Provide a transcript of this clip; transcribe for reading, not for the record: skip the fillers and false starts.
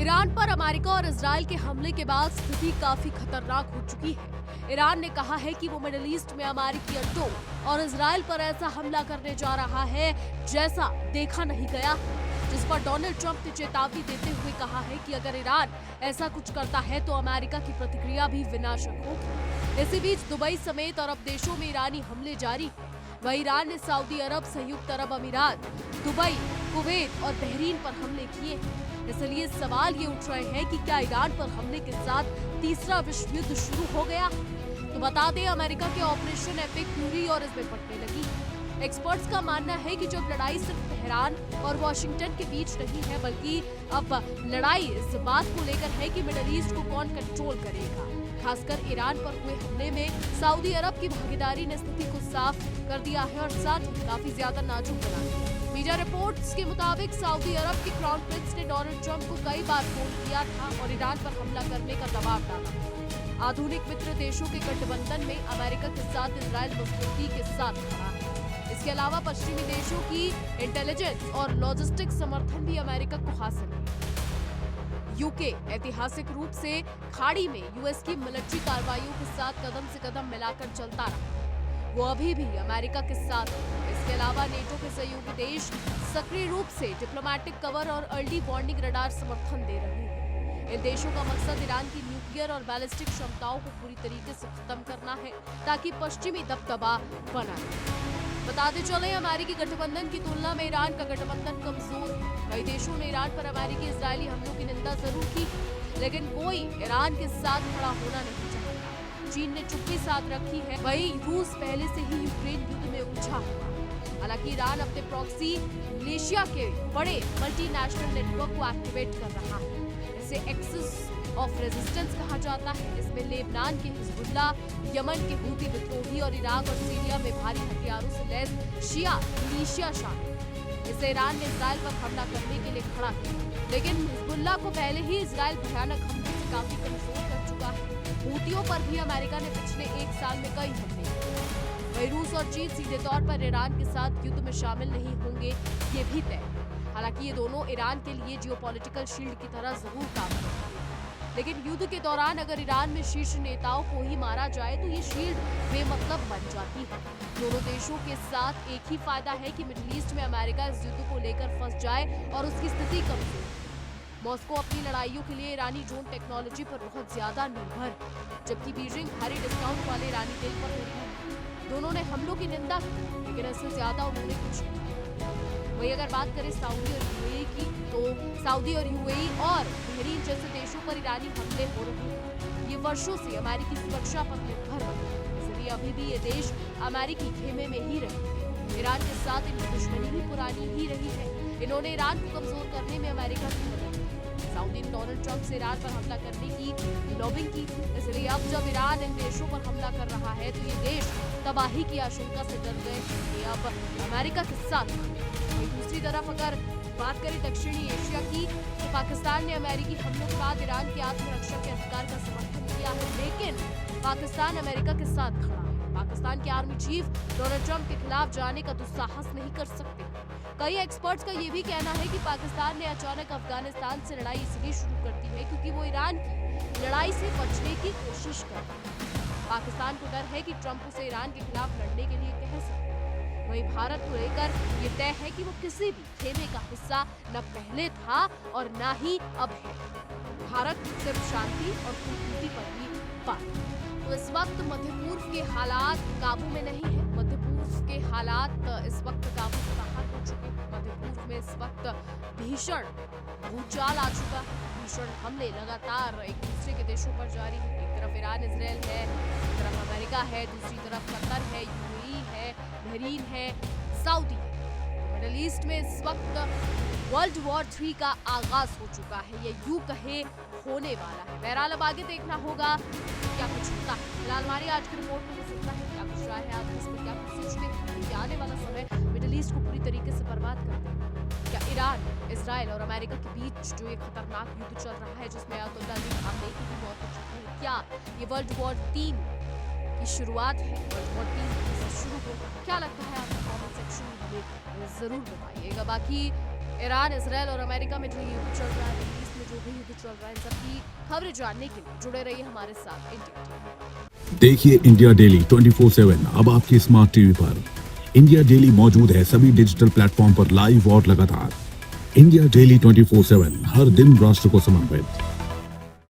Iran पर America और Israel के हमले के बाद स्थिति काफी खतरनाक हो चुकी है। ईरान ने कहा है कि वो मिडिल ईस्ट में अमेरिकी अड्डों और इजराइल पर ऐसा हमला करने जा रहा है जैसा देखा नहीं गया, जिस पर डोनाल्ड ट्रंप ने चेतावनी देते हुए कहा है कि अगर ईरान ऐसा कुछ करता है तो अमेरिका की प्रतिक्रिया भी विनाशक होगी। इसी बीच दुबई समेत अरब देशों में ईरानी हमले जारी हैं। वहीं ईरान ने सऊदी अरब, संयुक्त अरब अमीरात, दुबई, कुवैत और बहरीन पर हमले किए हैं। इसलिए सवाल ये उठ रहे हैं कि क्या ईरान पर हमले के साथ तीसरा विश्व युद्ध शुरू हो गया? तो बता दें, अमेरिका के ऑपरेशन एपिक फ्यूरी और इसमें पटने लगी। एक्सपर्ट्स का मानना है कि जब लड़ाई सिर्फ तेहरान और वॉशिंगटन के बीच नहीं है, बल्कि अब लड़ाई इस बात को लेकर है कि मिडिल ईस्ट को कौन कंट्रोल करेगा। खासकर ईरान पर हुए हमले में सऊदी अरब की भागीदारी ने स्थिति को साफ कर दिया है और साथ ही काफी ज्यादा नाजुक बना दिया। मीडिया रिपोर्ट्स के मुताबिक सऊदी अरब के क्राउन प्रिंस ने डोनाल्ड ट्रंप को कई बार फोन किया था और ईरान पर हमला करने का दबाव डाला। आधुनिक मित्र देशों के गठबंधन में अमेरिका के साथ इजराइल मजबूती के साथ खड़ा है। इसके अलावा पश्चिमी देशों की इंटेलिजेंस और लॉजिस्टिक समर्थन भी अमेरिका को हासिल है। यूके ऐतिहासिक रूप से खाड़ी में यूएस की मिलिट्री कार्रवाइयों के साथ कदम से कदम मिलाकर चलता रहा। वो अभी भी अमेरिका के साथ है। इसके अलावा नेटो के सहयोगी देश सक्रिय रूप से डिप्लोमेटिक कवर और अर्ली वार्निंग रडार समर्थन दे रहे हैं। इन देशों का मकसद ईरान की न्यूक्लियर और बैलिस्टिक क्षमताओं को पूरी तरीके से खत्म करना है, ताकि पश्चिमी दबदबा बना रहे। बताते चले, अमेरिकी गठबंधन की तुलना में ईरान का गठबंधन कमजोर है। कई देशों ने ईरान पर अमेरिकी इजरायली हमलों की निंदा जरूर की, लेकिन कोई ईरान के साथ खड़ा होना नहीं चाहता। चीन ने चुप्पी साथ रखी है, वहीं रूस पहले से ही यूक्रेन युद्ध में उलझा हुआ। हालांकि ईरान अपने प्रॉक्सी मिलिशिया के बड़े मल्टीनेशनल नेटवर्क को एक्टिवेट कर रहा है। इसे एक्सिस ऑफ रेजिस्टेंस कहा जाता है। इसमें लेबनान के हिजबुल्ला, यमन के हूती विद्रोही और इराक और सीरिया में भारी हथियारों से लैस शिया मिलिशिया शामिल है। इसे ईरान ने इजराइल पर हमला करने के लिए खड़ा किया, लेकिन हिजबुल्ला को पहले ही इजराइल भयानक हमले से काफी कमजोर कर चुका है। हूतियों पर भी अमेरिका ने पिछले एक साल में कई हमले किए। वहीं रूस और चीन सीधे तौर पर ईरान के साथ युद्ध में शामिल नहीं होंगे, ये भी तय है। हालांकि ये दोनों ईरान के लिए जियोपॉलिटिकल शील्ड की तरह जरूर काम करेंगे, लेकिन युद्ध के दौरान अगर ईरान में शीर्ष नेताओं को ही मारा जाए तो ये शील्ड बेमतलब बन जाती है। दोनों देशों के साथ एक ही फायदा है कि मिडिल ईस्ट में अमेरिका इस युद्ध को लेकर फंस जाए और उसकी स्थिति कमजोर। मॉस्को अपनी लड़ाइयों के लिए ईरानी ड्रोन टेक्नोलॉजी पर बहुत ज्यादा निर्भर है, जबकि बीजिंग भारी डिस्काउंट वाले ईरानी तेल पर निर्भर है। दोनों ने हमलों की निंदा की, लेकिन इससे ज्यादा उन्होंने कुछ नहीं किया। वही अगर बात करें सऊदी और यूएई की, तो सऊदी और यूएई और बहरीन जैसे देशों पर ईरानी हमले हो रहे हैं। ये वर्षों से अमेरिकी सुरक्षा पर निर्भर है, इसलिए अभी भी ये देश अमेरिकी खेमे में ही रहे हैं। ईरान के साथ इनकी दुश्मनी भी पुरानी ही रही है। इन्होंने ईरान को कमजोर करने में अमेरिका की मदद की। सऊदी ने डोनाल्ड ट्रंप से ईरान पर हमला करने की लॉबिंग की, इसलिए अब जब ईरान इन देशों पर हमला कर रहा है तो ये देश तबाही की आशंका से डर गए कि अब अमेरिका के साथ। दूसरी तरफ अगर बात करें दक्षिणी एशिया की, तो पाकिस्तान ने अमेरिकी हमलों के बाद ईरान की आत्मरक्षा के अधिकार का समर्थन किया है, लेकिन पाकिस्तान अमेरिका के साथ खड़ा है। पाकिस्तान के आर्मी चीफ डोनाल्ड ट्रंप के खिलाफ जाने का दुस्साहस नहीं कर सकते। कई एक्सपर्ट्स का ये भी कहना है कि पाकिस्तान ने अचानक अफगानिस्तान से लड़ाई इसलिए शुरू कर दी है क्योंकि वो ईरान की लड़ाई से बचने की कोशिश कर रहा है। पाकिस्तान को डर है कि ट्रंप उसे ईरान के खिलाफ लड़ने के लिए कह सकते। वहीं भारत को लेकर ये तय है कि वो किसी भी खेमे का हिस्सा न पहले था और न ही अब है। भारत सिर्फ शांति और कूटनीति पर ही बात। तो इस वक्त मध्य पूर्व के हालात काबू में नहीं है। मध्य पूर्व के हालात इस वक्त काबू से बाहर हो चुके हैं। मध्य पूर्व में इस वक्त भीषण भूचाल आ चुका है। भीषण हमले लगातार एक दूसरे के देशों पर जारी है। एक तरफ ईरान इजराइल है, एक तरफ अमेरिका है, दूसरी तरफ कतर है, यूएई है, बहरीन है, सऊदी है। मिडिल ईस्ट में इस वक्त वर्ल्ड वॉर 3 का आगाज हो चुका है, ये यूं कहे होने वाला है। बहरहाल अब आगे देखना होगा क्या कुछ होता है। फिलहाल हमारी आज की रिपोर्ट में हो सकता है क्या कुछ राय है, आप इस पर क्या कुछ सोचते हैं कि आने वाला समय मिडिल ईस्ट को पूरी तरीके से बर्बाद कर देगा? क्या ईरान, इजराइल और अमेरिका के बीच जो ये खतरनाक युद्ध चल रहा है, जिसमें अयातुल्लाह अली खामेनी की भी मौत हो चुकी है, क्या ये वर्ल्ड वॉर 3 की शुरुआत है? वर्ल्ड वॉर 3 से शुरू होगा? क्या लगता है आपको? कमेंट सेक्शन में जरूर बताइएगा। बाकी ईरान, इजराइल और अमेरिका में जो युद्ध चल रहा है, जो भी युद्ध चल रहा है इन सबकी खबरें जानने के लिए जुड़े रहिए हमारे साथ इंडिया टीवी। देखिए इंडिया डेली 24/7 अब आपकी स्मार्ट टीवी पर। इंडिया डेली मौजूद है सभी डिजिटल प्लेटफॉर्म पर लाइव और लगातार। इंडिया डेली 24/7 हर दिन राष्ट्र को समर्पित।